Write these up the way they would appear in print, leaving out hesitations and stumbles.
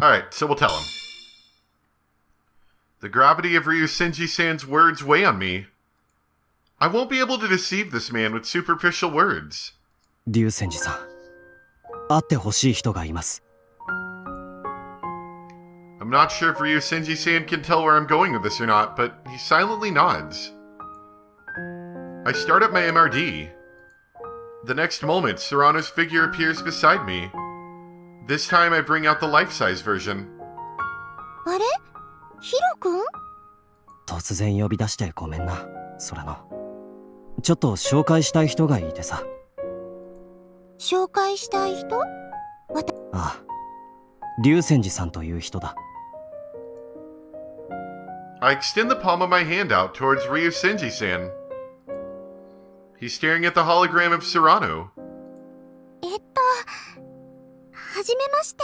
Alright, so we'll tell him. The gravity of Ryu Senji-san's words weigh on me. I won't be able to deceive this man with superficial words. 竜仙寺さん、会ってほしい人がいます。I'm not sure if Ryu Senji-san can tell where I'm going with this or not, but he silently nods. I start up my MRD. The next moment, Serrano's figure appears beside me. This time I bring out the life-size version. あれ？ヒロ君？突然呼び出してごめんな、空野。ちょっと紹介したい人がいてさ。紹介したい人？ああ、竜仙寺さんという人だ。I extend the palm of my hand out towards Ryu Senji-san. He's staring at the hologram of Serrano. はじめまして。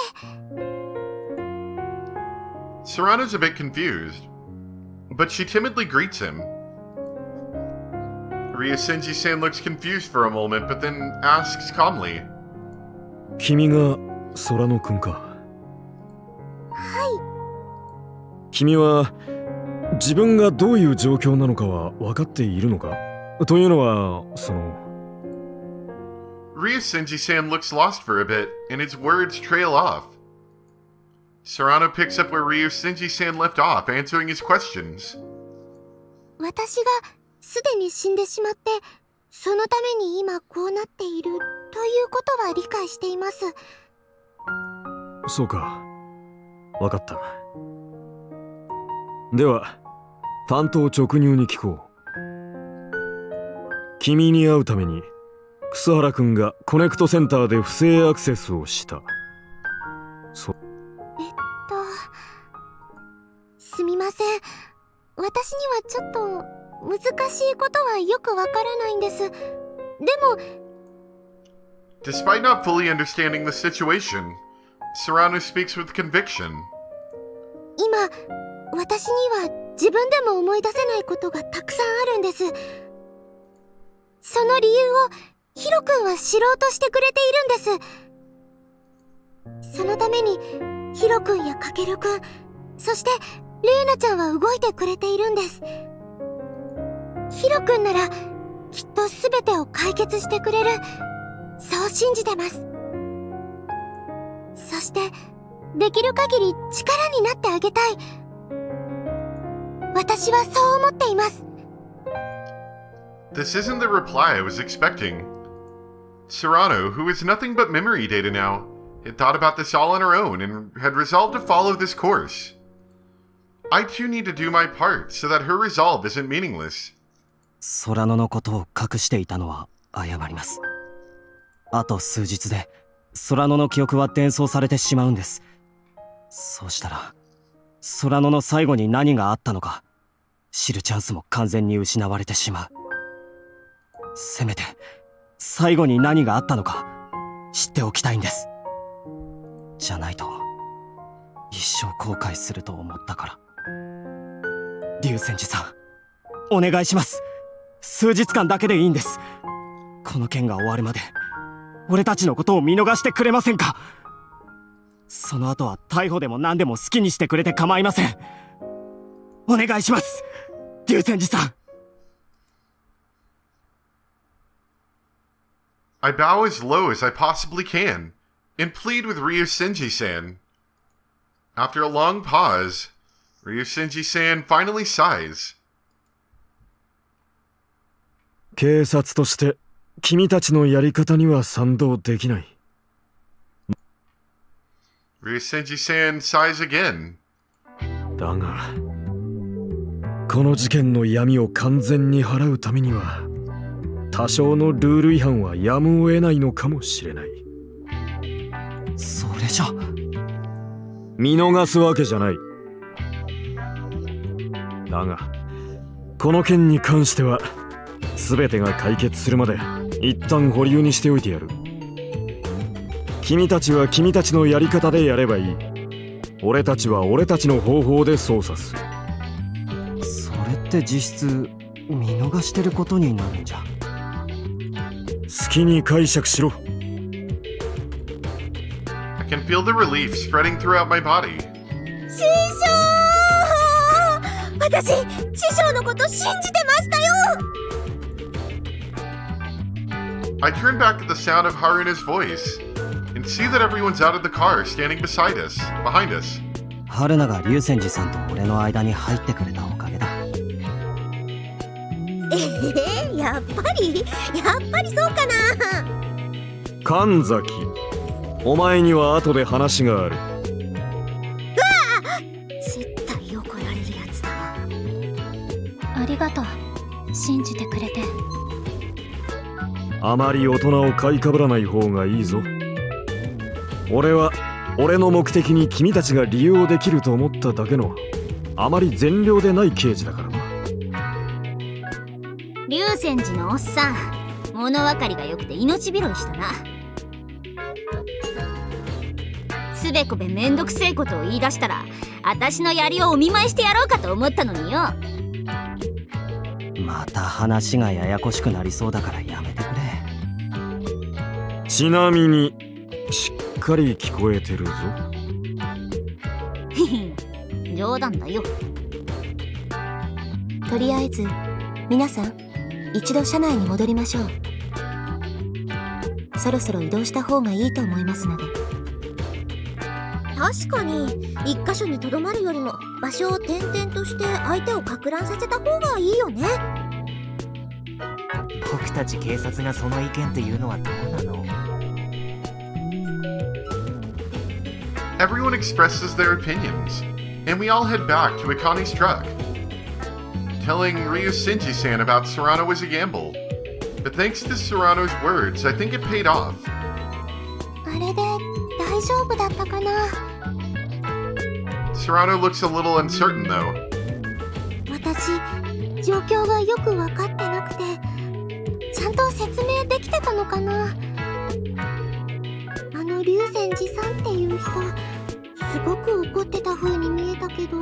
Serrano's a bit confused, but she timidly greets him. Ryu Senji-san looks confused for a moment, but then asks calmly. 君が空野くんか。はい。君は自分がどういう状況なのかは分かっているのか？というのは、Ryu Senji-san looks lost for a bit, and his words trail off. Serrano picks up where Ryu Senji-san left off, answering his questions. 私がすでに死んでしまって、そのために今こうなっているということは理解しています。そうか。分かった。では、単刀直入に聞こう。君に会うために、楠原くんがコネクトセンターで不正アクセスをした。すみません。私にはちょっと難しいことはよくわからないんです。でも Despite not fully understanding the situation, Serrano speaks with conviction. 今、私には自分でも思い出せないことがたくさんあるんです。その理由をヒロ君は知ろうとしてくれているんです。そのためにヒロ君やカケル君、そしてレイナちゃんは動いてくれているんです。ヒロ君ならきっと全てを解決してくれる、そう信じてます。そしてできる限り力になってあげたい、私はそう思っています。 This isn't the reply I was expecting. Serrano, who is nothing but memory data now, had thought about this all on her own and had resolved to follow this course. I too need to do my part so that her resolve isn't meaningless. 空野のことを隠していたのは謝ります。あと数日で空野の記憶は伝送されてしまうんです。そうしたら空野の最後に何があったのか知るチャンスも完全に失われてしまう。せめて最後に何があったのか知っておきたいんです。じゃないと一生後悔すると思ったから。竜仙寺さん、お願いします。数日間だけでいいんです。この件が終わるまで俺たちのことを見逃してくれませんか？その後は逮捕でも何でも好きにしてくれて構いません。お願いします、竜仙寺さん。I bow as low as I possibly can, and plead with Ryu Senji-san. After a long pause, Ryu Senji-san finally sighs. 警察として君たちのやり方には賛同できない。Ryu Senji-san sighs again. だが、この事件の闇を完全に払うためには、多少のルール違反はやむを得ないのかもしれない。それじゃ見逃すわけじゃない。だがこの件に関しては全てが解決するまで一旦保留にしておいてやる。君たちは君たちのやり方でやればいい。俺たちは俺たちの方法で操作する。それって実質見逃してることになるんじゃ。好きに解釈しろ。I can feel the relief spreading throughout my body. 師匠、私、師匠のこと信じてましたよ。 I turn back at the sound of Haruna's voice and see that everyone's out of the car standing behind us. 春菜が龍泉寺さんと俺の間に入ってくれたおかげだ。やっぱりそうかな。神崎、お前には後で話がある。絶対怒られるやつだ。ありがとう、信じてくれて。あまり大人を買いかぶらない方がいいぞ。俺は俺の目的に君たちが利用できると思っただけのあまり善良でない刑事だからな。龍泉寺のおっさん、物分かりが良くて命拾いしたな。つべこべめんどくせえことを言い出したら、私の槍をお見舞いしてやろうかと思ったのによ。また話がややこしくなりそうだからやめてくれ。ちなみにしっかり聞こえてるぞ。冗談だよ。とりあえず皆さん一度車内に戻りましょう。そろそろ移動した方がいいと思いますので。確かに一箇所にとどまるよりも場所を転々として相手を攪乱させた方がいいよね。僕たち警察がその意見っていうのはどうなの？ Everyone expresses their opinions, and we all head back to Akani's truck. Telling Ryu Shinji-san about Serrano was a gamble, but thanks to Serrano's words, I think it paid off. あれで大丈夫だったかな。 Serrano looks a little uncertain though. 私、状況がよく分かってなくて、ちゃんと説明できてたのかな。あの龍泉寺さんっていう人、すごく怒ってた風に見えたけど。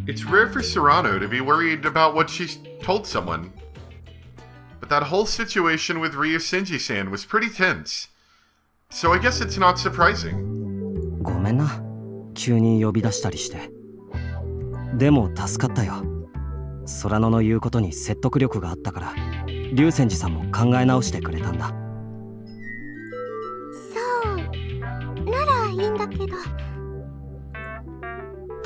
It's rare for Serrano to be worried about what she told someone, but that whole situation with Ryu Shinji-san was pretty tense, so I guess it's not surprising. ごめんな、急に呼び出したりして。でも助かったよ。空野の言うことに説得力があったから龍泉寺さんも考え直してくれたんだ。そうならいいんだけど。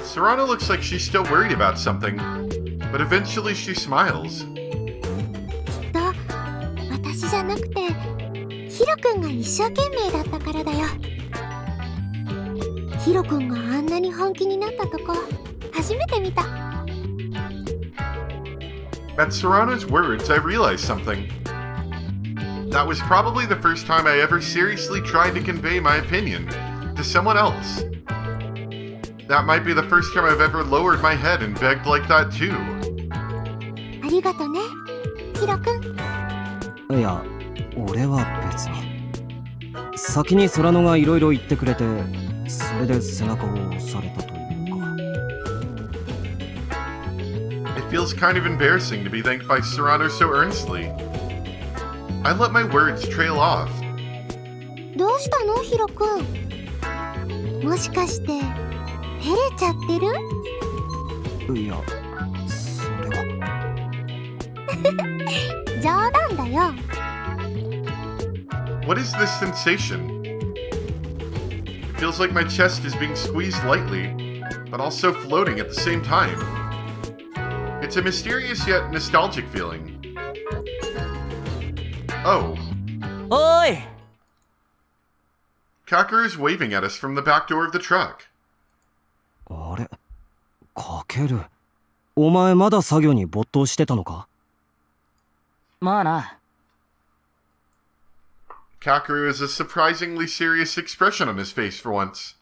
Serrano looks like she's still worried about something, but eventually she smiles. きっと私じゃなくてヒロ君が一生懸命だったからだよ。ヒロ君があんなに本気になったとこ初めて見た。 At Serrano's words, I realized something. That was probably the first time I ever seriously tried to convey my opinion to someone else. That might be the first time I've ever lowered my head and begged like that too. ありがとね、ヒロ君。いや、俺は別に。先に空野がいろいろ言ってくれて、それで背中を押されたというか。 It feels kind of embarrassing to be thanked by Serrano so earnestly. I let my words trail off. どうしたのヒロ君。もしかして照れちゃってる？いや、それは。冗談だよ。 What is this sensation? It feels like my chest is being squeezed lightly, but also floating at the same time. It's a mysterious yet nostalgic feeling. Oh. おーい！ Kakeru is waving at us from the back door of the truck. あれ、かける。お前まだ作業に没頭してたのか？まあな。 Kakeru has a surprisingly serious expression on his face for once.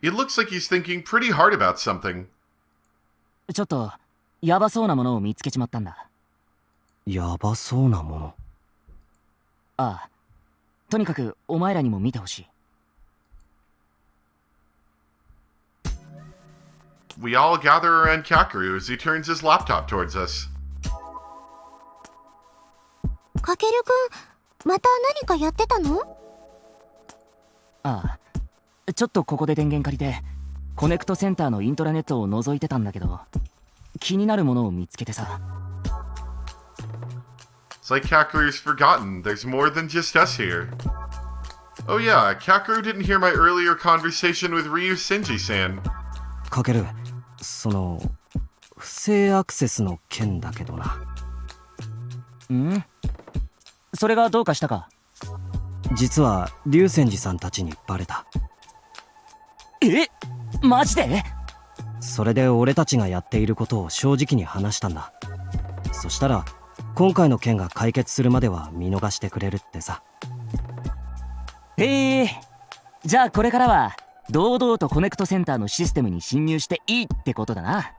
It looks like he's thinking pretty hard about something. ちょっとヤバそうなものを見つけちまったんだ。やばそうなもの。ああ、とにかくお前らにも見てほしい。We all gather around Kakeru as he turns his laptop towards us. かけるくん、また何かやってたの？ああ、ちょっとここで電源借りてコネクトセンターのイントラネットを覗いてたんだけど、気になるものを見つけてさ。It's like Kakeru's forgotten there's more than just us here. Oh yeah, Kakeru didn't hear my earlier conversation with Ryu Senji-san. かける、その不正アクセスの件だけどな。ん？それがどうかしたか？実は竜泉寺さんたちにバレた。え？マジで？それで俺たちがやっていることを正直に話したんだ。そしたら今回の件が解決するまでは見逃してくれるってさ。へえ、じゃあこれからは堂々とコネクトセンターのシステムに侵入していいってことだな。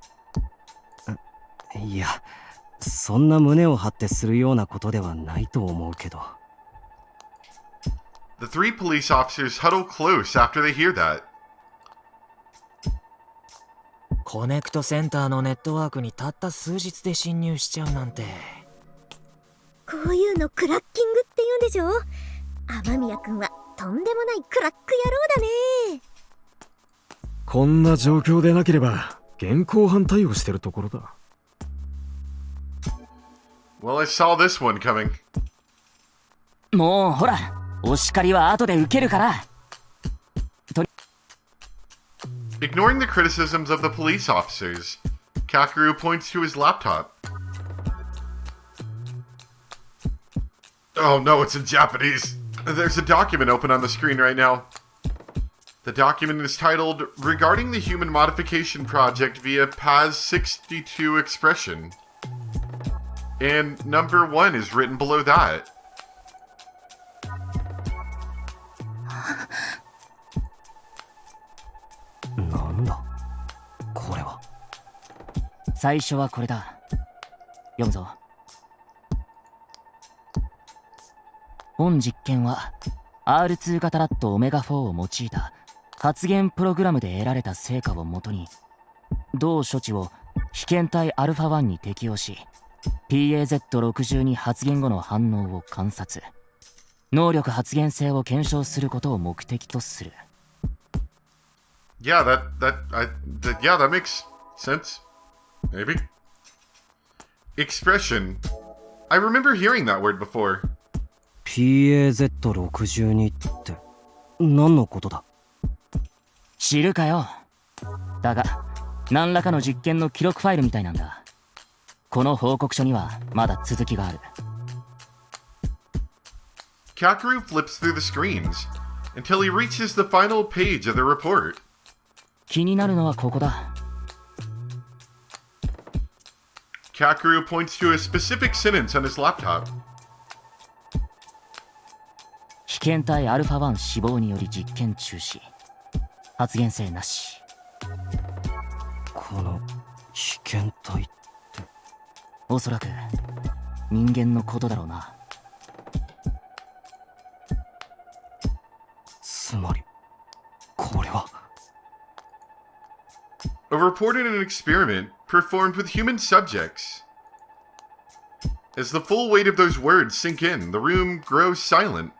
いや、そんな胸を張ってするようなことではないと思うけど。The three police officers huddle close after they hear that. コネクトセンターのネットワークにたった数日で侵入しちゃうなんて。こういうのクラッキングって言うんでしょ？雨宮くんはとんでもないクラック野郎だね。こんな状況でなければ現行犯対応してるところだ。Well, I saw this one coming. もうほら、お叱りは後で受けるから。Ignoring the criticisms of the police officers, Kakeru points to his laptop. Oh no, it's in Japanese. There's a document open on the screen right now. The document is titled Regarding the Human Modification Project via PAS-62 Expression. And number 1 is written below that. なんだこれは。最初はこれだ。読むぞ。本実験は R2 型ラットオメガ4を用いた発現プログラムで得られた成果をもとに、同処置を被験体 α1 に適用し、Pt.12 発現後の反応を観察、能力発現性を検証することを目的とする。Yeah, that makes sense. Maybe. Expression. I remember hearing that word before. PAZ62 って何のことだ？知るかよ。だが、何らかの実験の記録ファイルみたいなんだ。この報告書にはまだ続きがある。Kakeru flips through the screens until he reaches the final page of the report. 気になるのはここだ。Kakeru points to a specific sentence on his laptop. 被験体 α1 死亡により実験中止。発現性なし。この被験体って。おそらく人間のことだろうな。つまりこれは。A report in an experiment performed with human subjects. As the full weight of those words sink in, the room grows silent.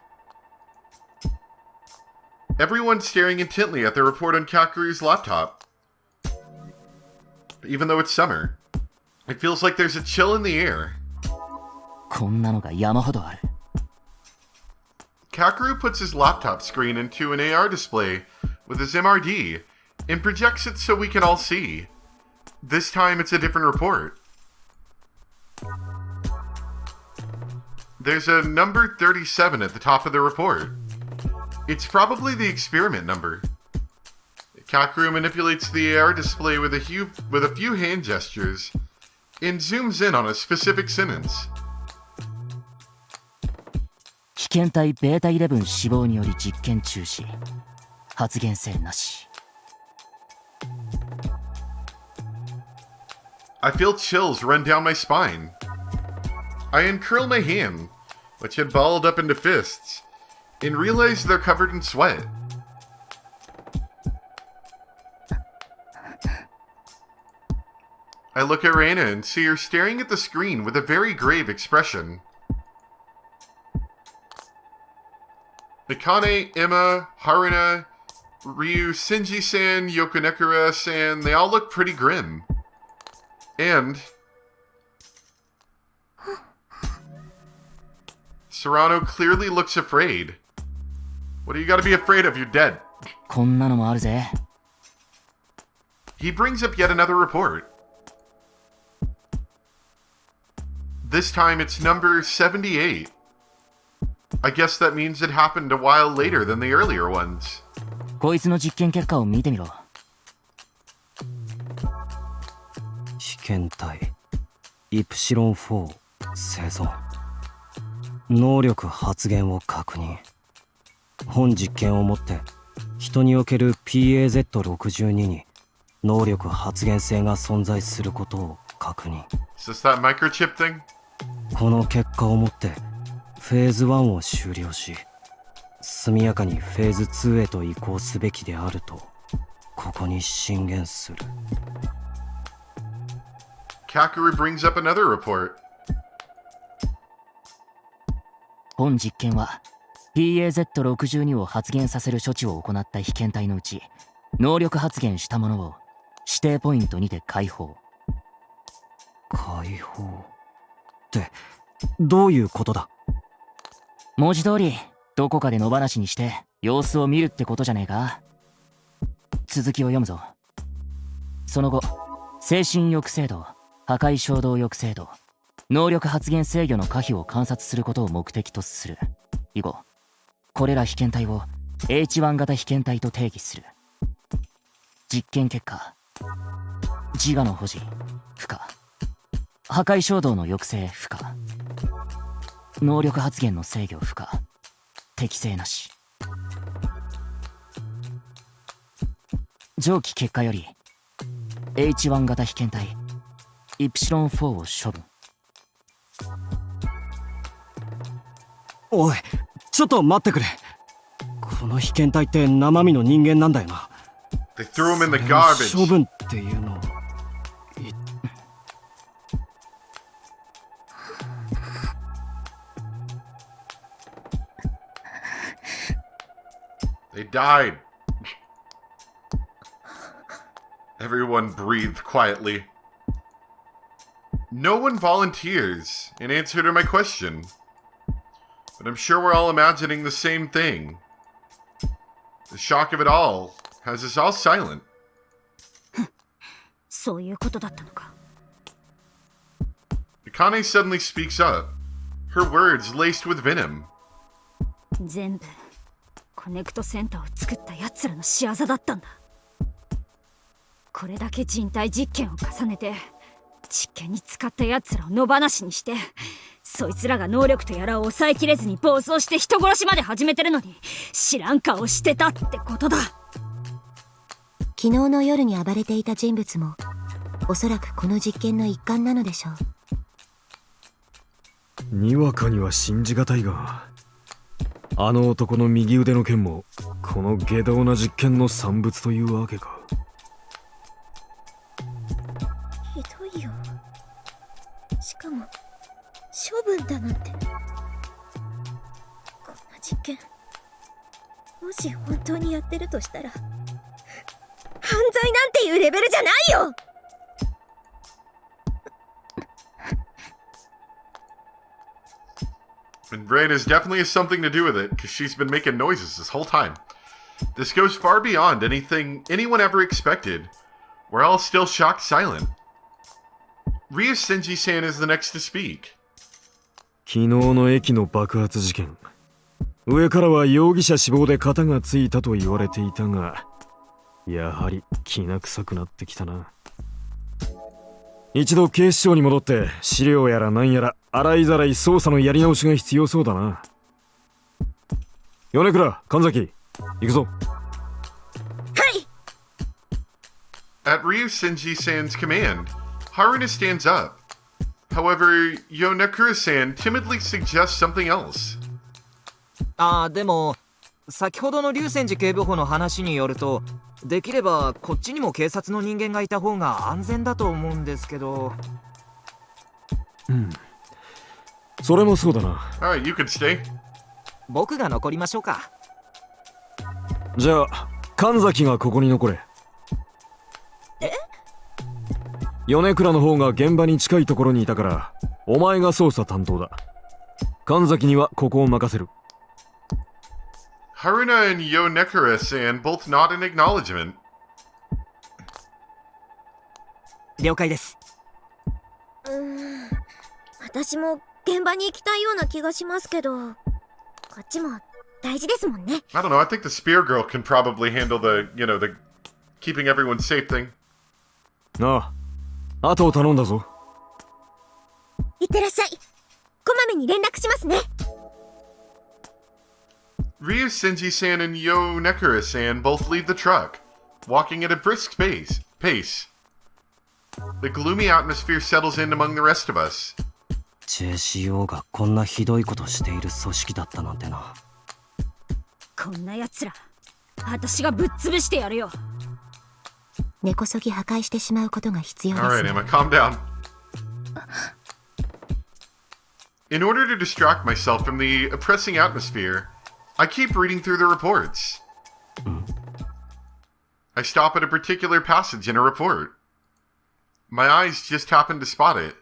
Everyone staring intently at the report on Kakeru's laptop. Even though it's summer, it feels like there's a chill in the air. こんなのが山ほどある。Kakeru puts his laptop screen into an AR display with his MRD and projects it so we can all see. This time it's a different report. There's a number 37 at the top of the report. It's probably the experiment number. Kakeru manipulates the AR display with a few hand gestures and zooms in on a specific sentence. 被験体 β11 死亡により実験中止。発現性なし。I feel chills run down my spine. I uncurl my hand, which had balled up into fists, and realize they're covered in sweat. I look at Reina and see her staring at the screen with a very grave expression. Akane, Emma, Haruna, Ryu, Shinji-san, Yokonekura-san, they all look pretty grim. And Serrano clearly looks afraid. What do you gotta be afraid of? You're dead. こんなのもあるぜ。 He brings up yet another report. This time it's number 78. I guess that means it happened a while later than the earlier ones. こいつの実験結果を見てみろ。被験体イプシロン4生存能力発現を確認。本実験をもって人における Pt.12 に能力発現性が存在することを確認。 Is this that microchip thing? この結果をもってフェーズ1を終了し速やかにフェーズ2へと移行すべきであるとここに進言する。 Kakeru brings up another report. 本実験は PAZ62 を発現させる処置を行った被験体のうち能力発現したものを指定ポイントにて解放。解放ってどういうことだ？文字通りどこかで野放しにして様子を見るってことじゃねえか。続きを読むぞ。その後精神抑制度、破壊衝動抑制度、能力発現制御の可否を観察することを目的とする。以後これら被験体を H1 型被験体と定義する。実験結果、自我の保持不可、破壊衝動の抑制不可、能力発現の制御不可、適正なし。上記結果より H1 型被験体イプシロン4を処分。おいちょっと待ってくれ。この被験体って生身の人間なんだよな。 They threw him in the それを garbage. 処分っていうのThey died. Everyone breathed quietly. No one volunteers in answer to my question. But I'm sure we're all imagining the same thing. The shock of it all has us all silent. そういうことだったのか。 Akane suddenly speaks up, her words laced with venom. 全部コネクトセンターを作ったやつらの仕業だったんだ。これだけ人体実験を重ねて実験に使ったやつらを野放しにしてそいつらが能力とやらを抑えきれずに暴走して人殺しまで始めてるのに知らん顔してたってことだ。昨日の夜に暴れていた人物もおそらくこの実験の一環なのでしょう。にわかには信じがたいが、あの男の右腕の剣もこの下道な実験の産物というわけか。ひどいよ。しかも処分だなんて。こんな実験もし本当にやってるとしたら犯罪なんていうレベルじゃないよ。 And Rain has definitely has something to do with it, because she's been making noises this whole time. This goes far beyond anything anyone ever expected. We're all still shocked silent. Ryu Senji-san is the next to speak. 昨日の駅の爆発事件、上からは容疑者死亡で片がついたと言われていたが、やはりきな臭くなってきたな。一度警視庁に戻って資料やら何やら洗いざらい捜査のやり直しが必要そうだな。米倉、神崎、行くぞ。はい。 At Ryu Senji-san's command, Haruna stands up. However, Yonekura-san timidly suggests something else. でも先ほどの竜泉寺警部補の話によると、できればこっちにも警察の人間がいた方が安全だと思うんですけど。うん、それもそうだな。 Alright, you can stay. 僕が残りましょうか。じゃあ神崎がここに残れ。米倉の方が現場に近いところにいたからお前が捜査担当だ。神崎にはここを任せる。 Haruna and Yonekura-san both nod in acknowledgement. 了解です。私も現場に行きたいような気がしますけど、こっちも大事ですもんね。I don't know, I think the spear girl can probably handle the keeping everyone safe thing. ああ、後を頼んだぞ。いってらっしゃい。こまめに連絡しますね。Ryu Senji-san and Yonekura-san both leave the truck, walking at a brisk pace. The gloomy atmosphere settles in among the rest of us. JCO がこんなひどいことしている組織だったなんてな。こんな奴ら、私がぶっ潰してやるよ。根こそぎ破壊してしまうことが必要です。 Alright, Emma, calm down. In order to distract myself from the oppressing atmosphere, I keep reading through the reports. I stop at a particular passage in a report. My eyes just happen to spot it.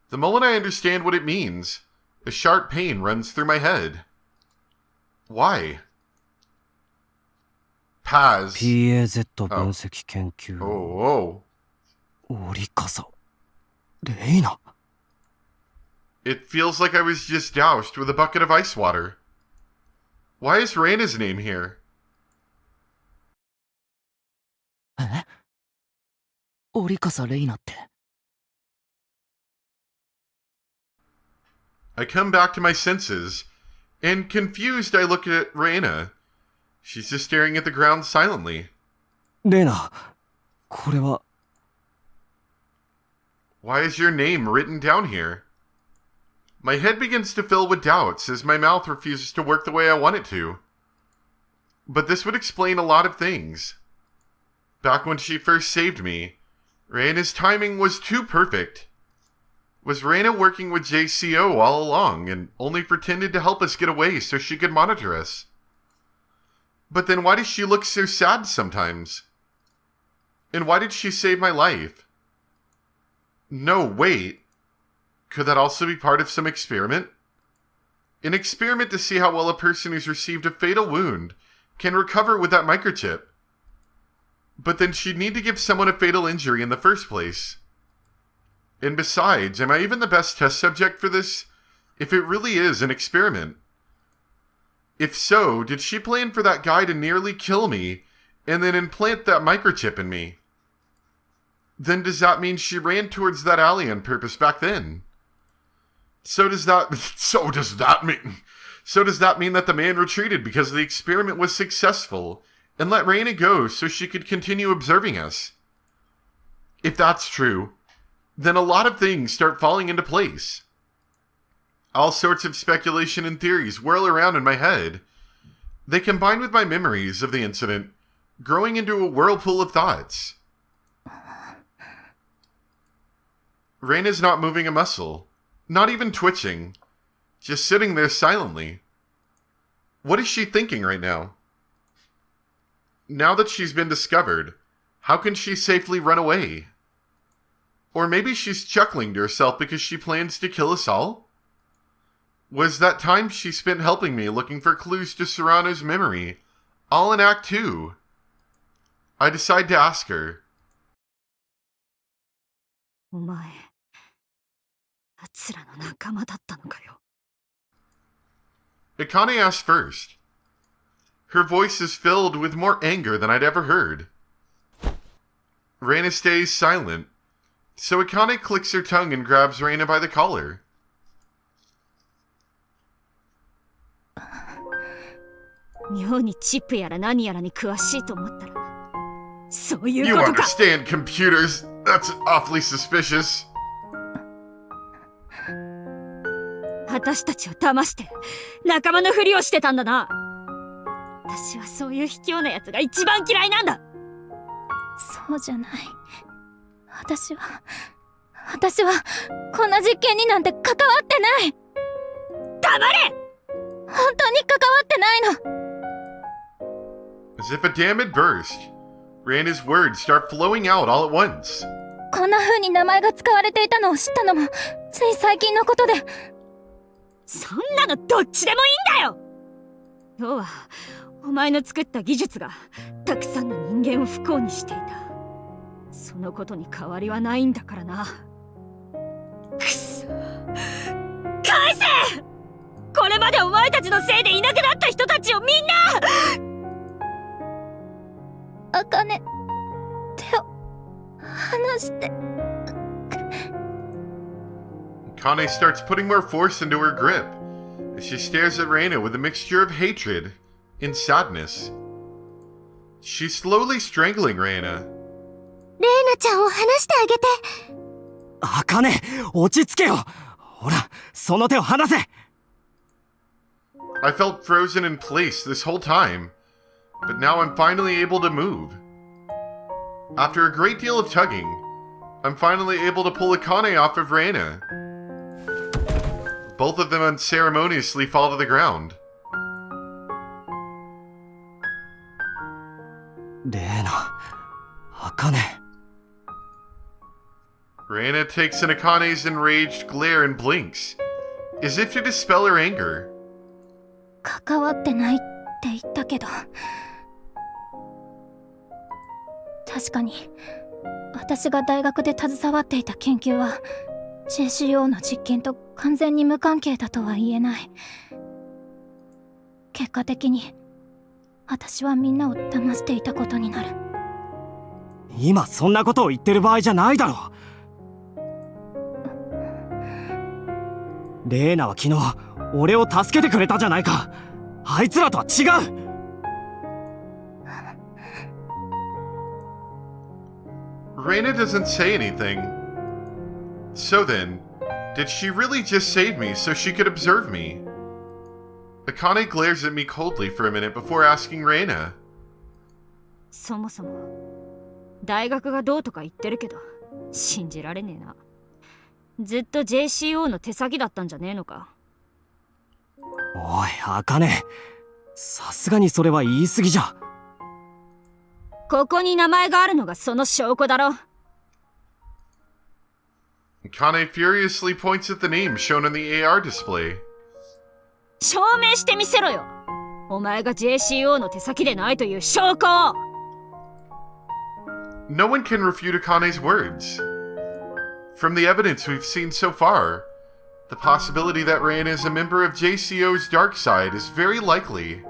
The moment I understand what it means, a sharp pain runs through my head. Why? Paz. PAZ 分析研究。Oh. 折笠。レイナ。It feels like I was just doused with a bucket of ice water. Why is Reina's name here? え？折笠レイナって。I come back to my senses, and confused I look at Reina. She's just staring at the ground silently. レイナ、これは。Why is your name written down here? My head begins to fill with doubts as my mouth refuses to work the way I want it to. But this would explain a lot of things. Back when she first saved me, Reina's timing was too perfect. Was Reina working with JCO all along and only pretended to help us get away so she could monitor us? But then why does she look so sad sometimes? And why did she save my life? No, wait. Could that also be part of some experiment? An experiment to see how well a person who's received a fatal wound can recover with that microchip. But then she'd need to give someone a fatal injury in the first place. And besides, am I even the best test subject for this? If it really is an experiment? If so, did she plan for that guy to nearly kill me and then implant that microchip in me? Then does that mean she ran towards that alley on purpose back then? So does that mean that the man retreated because the experiment was successful and let Reina go so she could continue observing us? If that's true, then a lot of things start falling into place. All sorts of speculation and theories whirl around in my head. They combine with my memories of the incident, growing into a whirlpool of thoughts. Reina's not moving a muscle, not even twitching, just sitting there silently. What is she thinking right now? Now that she's been discovered, how can she safely run away? Or maybe she's chuckling to herself because she plans to kill us all? Was that time she spent helping me looking for clues to Serrano's memory all in Act 2? I decide to ask her. お前、奴らの仲間だったのかよ。Akane asks first. Her voice is filled with more anger than I'd ever heard. Reina stays silent, so Akane clicks her tongue and grabs Reina by the collar. 妙にチップやら何やらに詳しいと思ったら、そういう You ことか。 understand computers. That's awfully suspicious. 私たちを騙して仲間のふりをしてたんだな。私はそういう卑怯なやつが一番嫌いなんだ。そうじゃない。私はこんな実験になんて関わってない。黙れ！本当に関わってないの。As if a dam had burst, Reina's words start flowing out all at once. こんな風に名前が使われていたのを知ったのもつい最近のことで。そんなのどっちでもいいんだよ。要はお前の作った技術がたくさんの人間を不幸にしていた。そのことに変わりはないんだからな。くそ、返せ！これまでお前たちのせいでいなくなった人たちをみんな。あかね、手を離して。Kane starts putting more force into her grip as she stares at Reina with a mixture of hatred and sadness. She's slowly strangling Reina. レイナちゃんを離してあげて。あかね、落ち着けよ。ほら、その手を離せ。I felt frozen in place this whole time, but now I'm finally able to move. After a great deal of tugging, I'm finally able to pull Akane off of Reina. Both of them unceremoniously fall to the ground. レーナ、あかね。Reina takes in Akane's enraged glare and blinks, as if to dispel her anger. 関わってないって言ったけど、確かに私が大学で携わっていた研究は JCO の実験と完全に無関係だとは言えない。結果的に私はみんなを騙していたことになる。今そんなことを言ってる場合じゃないだろう。レーナは昨日俺を助けてくれたじゃないか。あいつらとは違う。Reina doesn't say anything. So then, did she really just save me so she could observe me? Akane glares at me coldly for a minute before asking Reina. そもそも大学がどうとか言ってるけど信じられねえな。ずっと JCO の手先だったんじゃねえのか。おい、あかね。さすがにそれは言い過ぎじゃ。ここに名前があるのがその証拠だろ。Akane furiously points at the name shown on the AR display. 証明してみせろよ。お前が JCO の手先でないという証拠を。No one can refute Akane's words. From the evidence we've seen so far, the possibility that Reina is a member of JCO's dark side is very likely.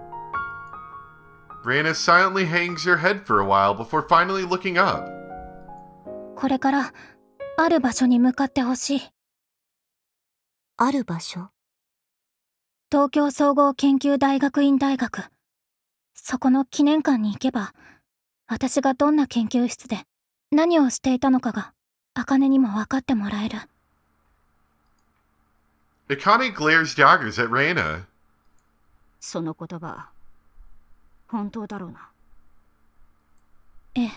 Reina silently hangs her head for a while before finally looking up. これからある場所に向かってほしい。ある場所？東京総合研究大学院大学。そこの記念館に行けば、私がどんな研究室で何をしていたのかが茜にも分かってもらえる。Akane glares daggers at Reina. その言葉、本当だろうな。ええ、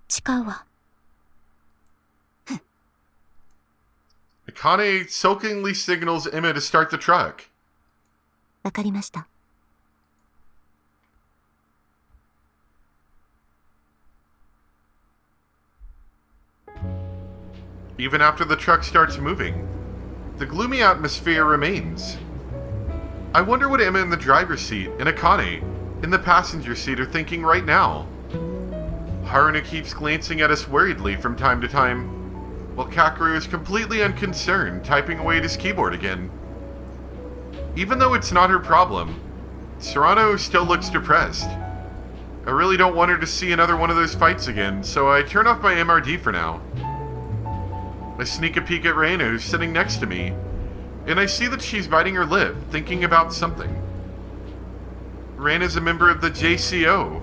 誓うわ。Akane sulkingly signals Emma to start the truck. わかりました。Even after the truck starts moving, the gloomy atmosphere remains. I wonder what Emma in the driver's seat and Akane in the passenger seat are thinking right now. Haruna keeps glancing at us worriedly from time to time, while Kakeru is completely unconcerned, typing away at his keyboard again. Even though it's not her problem, Serrano still looks depressed. I really don't want her to see another one of those fights again, so I turn off my MRD for now. I sneak a peek at Reina, who's sitting next to me, and I see that she's biting her lip, thinking about something. Reina's a member of the JCO.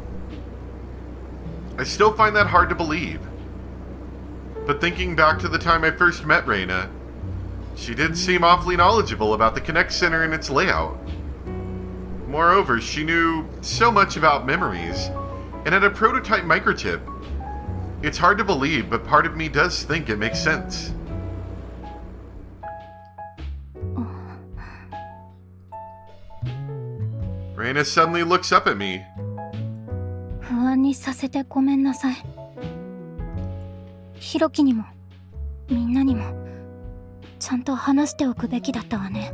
I still find that hard to believe. But thinking back to the time I first met Reina, she did seem awfully knowledgeable about the Connect Center and its layout. Moreover, she knew so much about memories, and had a prototype microchip. It's hard to believe, but part of me does think it makes sense. Reina suddenly looks up at me. 不安にさせてごめんなさい。ひろきにもみんなにもちゃんと話しておくべきだったわね。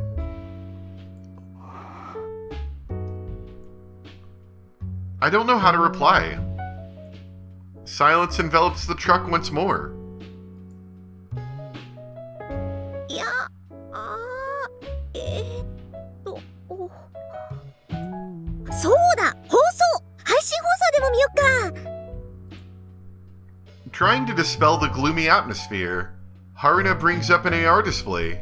I don't know how to reply. Silence envelops the truck once more. いや、そうだ、放送配信放送でも見よっか。Trying to dispel the gloomy atmosphere, Haruna brings up an AR display.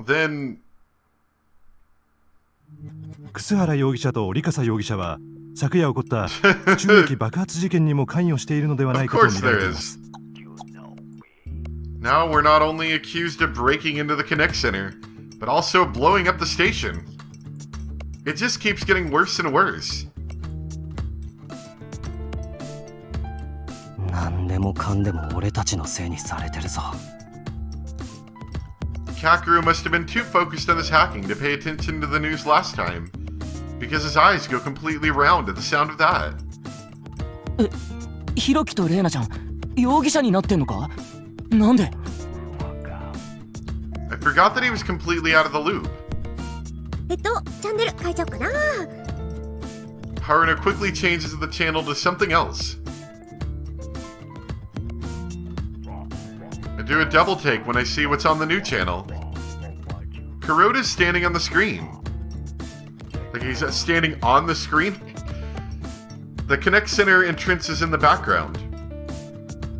Then, 楠原容疑者と織笠容疑者は昨夜起こった中駅爆発事件にも関与しているのではないかと見られています。now we're not only accused of breaking into the Connect Center, but also blowing up the station. It just keeps getting worse and worse. 何でもかんでも俺たちのせいにされてるぞ。Kakeru must have been too focused on his hacking to pay attention to the news last time, because his eyes go completely round at the sound of that. ひろきとレイナちゃん、容疑者になってんのか？なんで？ I forgot that he was completely out of the loop. チャンネル変えちゃおうかな。Haruna quickly changes the channel to something else. I do a double take when I see what's on the new channel. Kuroda's standing on the screen. Like he's standing on the screen? The Connect Center entrance is in the background.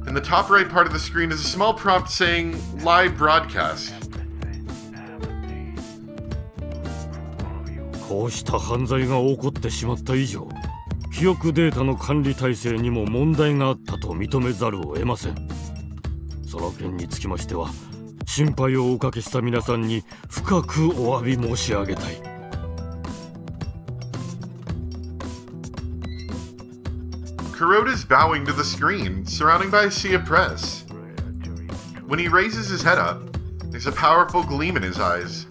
In the top right part of the screen is a small prompt saying live broadcast. こうした犯罪が起こってしまった以上、記憶データの管理体制にも問題があったと認めざるを得ません。その件につきましては、心配をおかけした皆さんに深くお詫び申し上げたい。Kuroda's bowing to the screen, surrounded by a sea of press. When he raises his head up, there's a powerful gleam in his eyes.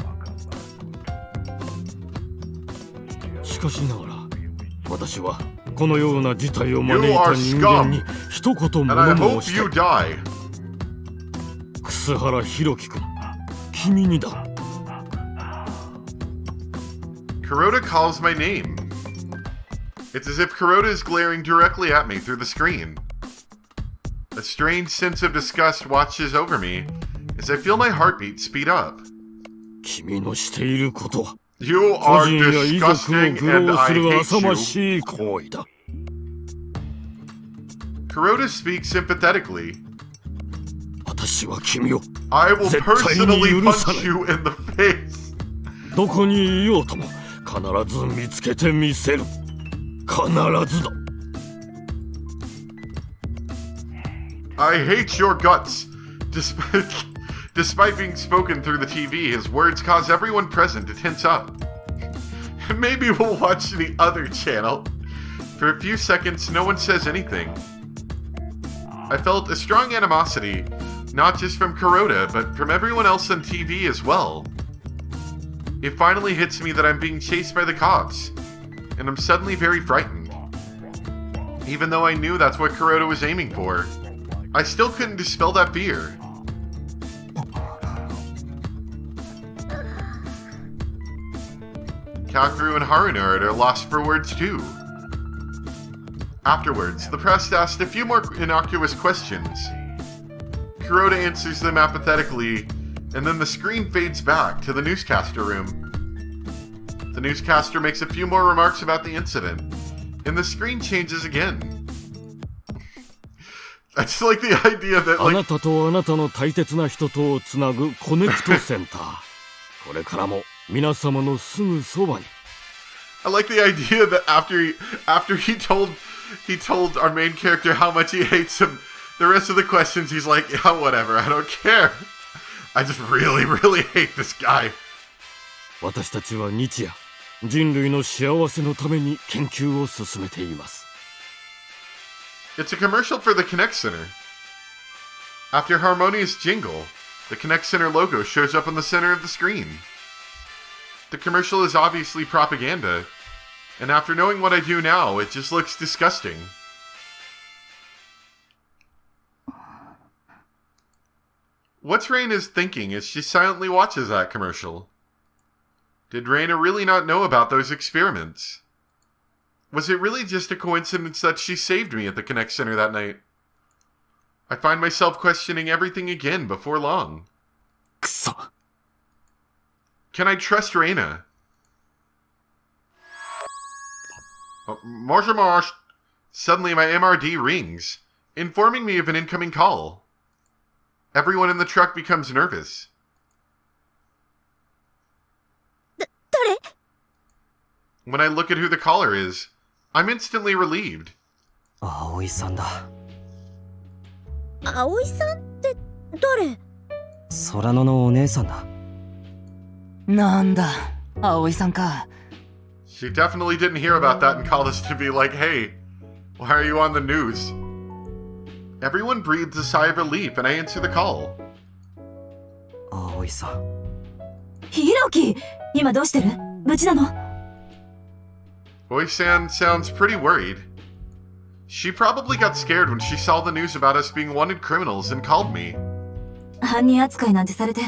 しかしながら、私はこのような事態を招いた人間に一言物申したい。楠原弘樹君、君にだ。Kuroda calls my name. It's as if Kuroda is glaring directly at me through the screen. A strange sense of disgust washes over me as I feel my heartbeat speed up. 君のしていることは You 個 are 人や遺族を disgusting 愚 and 弄 I する hate 浅ま you. しい行為だ。Kuroda speaks sympathetically. 私は君を I will 絶対に personally 許さ punch ない。 you in the face. どこにいようとも必ず見つけてみせる。必ずだ。I hate your guts. Despite being spoken through the TV, his words cause everyone present to tense up. Maybe we'll watch the other channel. For a few seconds, no one says anything. I felt a strong animosity, not just from Kuroda, but from everyone else on TV as well. It finally hits me that I'm being chased by the cops, and I'm suddenly very frightened. Even though I knew that's what Kuroda was aiming for, I still couldn't dispel that fear. Kakeru and Haruna are at a loss for words too. Afterwards, the press asked a few more innocuous questions. Kuroda answers them apathetically, and then the screen fades back to the newscaster room. The newscaster makes a few more remarks about the incident, and the screen changes again. I just like the idea that, あな like, たとあなたの大切な人とをつなぐコネクトセンター。これからも皆様のすぐそばに。I like the idea that after he told our main character how much he hates him, the rest of the questions he's like, yeah, whatever, I don't care. I just really, really hate this guy. 私たちは日夜、人類の幸せのために研究を進めています。It's a commercial for the Connect Center. After Harmonious jingle, the Connect Center logo shows up in the center of the screen. The commercial is obviously propaganda, And after knowing what I do now, it just looks disgusting. What's Reina's thinking as she silently watches that commercial? Did Reina really not know about those experiments? Was it really just a coincidence that she saved me at the Connect Center that night? I find myself questioning everything again before long. くそ Can I trust Reina? Mosh mosh. Suddenly my MRD rings, informing me of an incoming call. Everyone in the truck becomes nervous. 誰？ When I look at who the caller is, I'm instantly relieved. 葵さんだ。葵さんって誰？空野のお姉さんだ。なんだ、葵さんか。She definitely didn't hear about that and called us to be like, hey, why are you on the news? Everyone breathes a sigh of relief and I answer the call. 葵さん。ひろき、今どうしてる？無事なの？ Oi-san sounds pretty worried. She probably got scared when she saw the news about us being wanted criminals and called me. 犯人扱いなんてされて、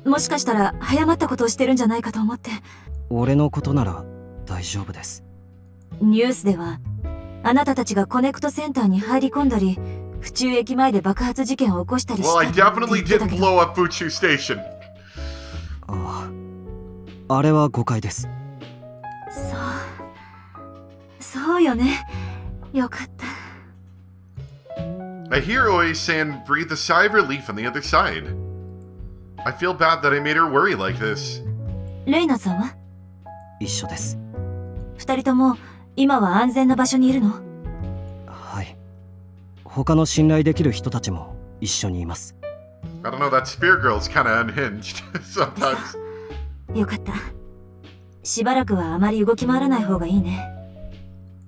もしかしたら早まったことをしてるんじゃないかと思って。俺のことなら大丈夫です。ニュースでは、あなたたちがコネクトセンターに入り込んだり、府中駅前で爆発事件を起こしたりした Well, って I 言 definitely ってた didn't けど。 blow up Fuchu Station. ああ、あれは誤解です。そうよね。よかった。I hear Oi-san breathe a sigh of relief on the other side. I feel bad that I made her worry like this. レイナさんは？一緒です。二人とも今は安全な場所にいるの？はい。他の信頼できる人たちも一緒にいます。I don't know, that spear girl's kinda unhinged sometimes. よかった。しばらくはあまり動き回らない方がいいね。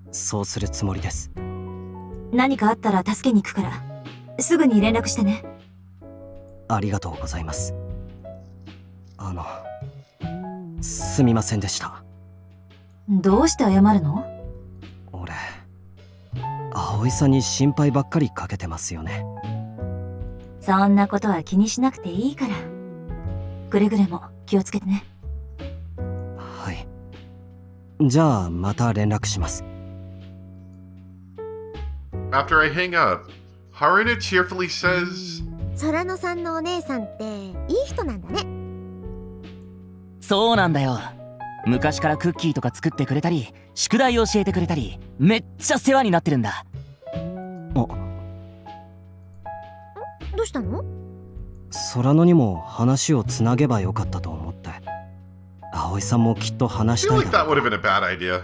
そうするつもりです。何かあったら助けに行くから、すぐに連絡してね。ありがとうございます。すみませんでした。どうして謝るの？俺、葵さんに心配ばっかりかけてますよね。そんなことは気にしなくていいから。くれぐれも気をつけてね。はい。じゃあまた連絡します。After I hang up, Haruna cheerfully says, 空野さんのお姉さんっていい人なんだね。そうなんだよ。昔からクッキーとか作ってくれたり、宿題教えてくれたり、めっちゃ世話になってるんだ。どうしたの？空野にも話をつなげばよかったと思って。葵さんもきっと話 I した feel い like だ that would have been a bad idea.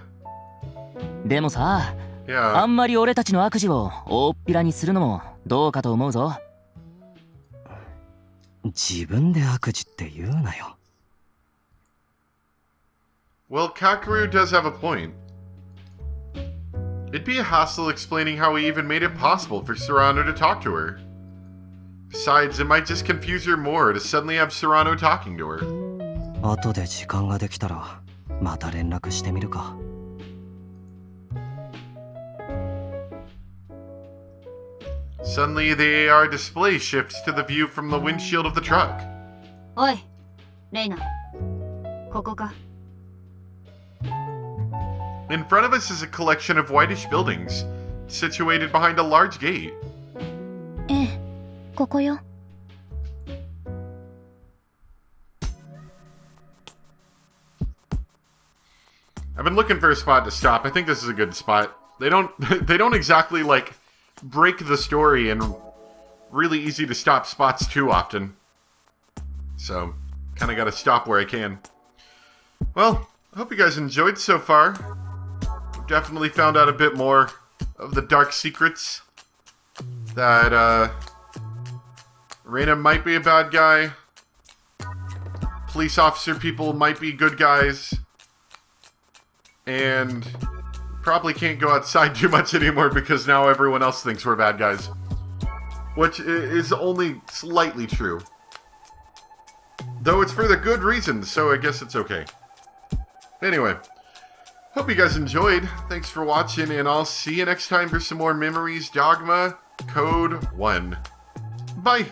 でもさ、あ Yeah. んまり俺たちの悪事を大っぴらにするのもどうかと思うぞ。自分で悪事って言うなよ。Well, Kakeru does have a point. It'd be a hassle explaining how we even made it possible for Serrano to talk to her. Besides, it might just confuse her more to suddenly have Serrano talking to her. 後で時間ができたらまた連絡してみるか。Suddenly, the AR display shifts to the view from the windshield of the truck. おい、レイナ。ここか。In front of us is a collection of whitish buildings, situated behind a large gate. ええ、ここよ。I've been looking for a spot to stop. I think this is a good spot. They don't they don't exactly like break the story in really easy to stop spots too often. So, kind of got to stop where I can. Well, I hope you guys enjoyed so far. We've definitely found out a bit more of the dark secrets. That, Reina might be a bad guy. Police officer people might be good guys. And probably can't go outside too much anymore because now everyone else thinks we're bad guys. Which is only slightly true. Though it's for the good reasons, so I guess it's okay. Anyway, Hope you guys enjoyed. Thanks for watching, and I'll see you next time for some more Memories Dogma Code 1. Bye!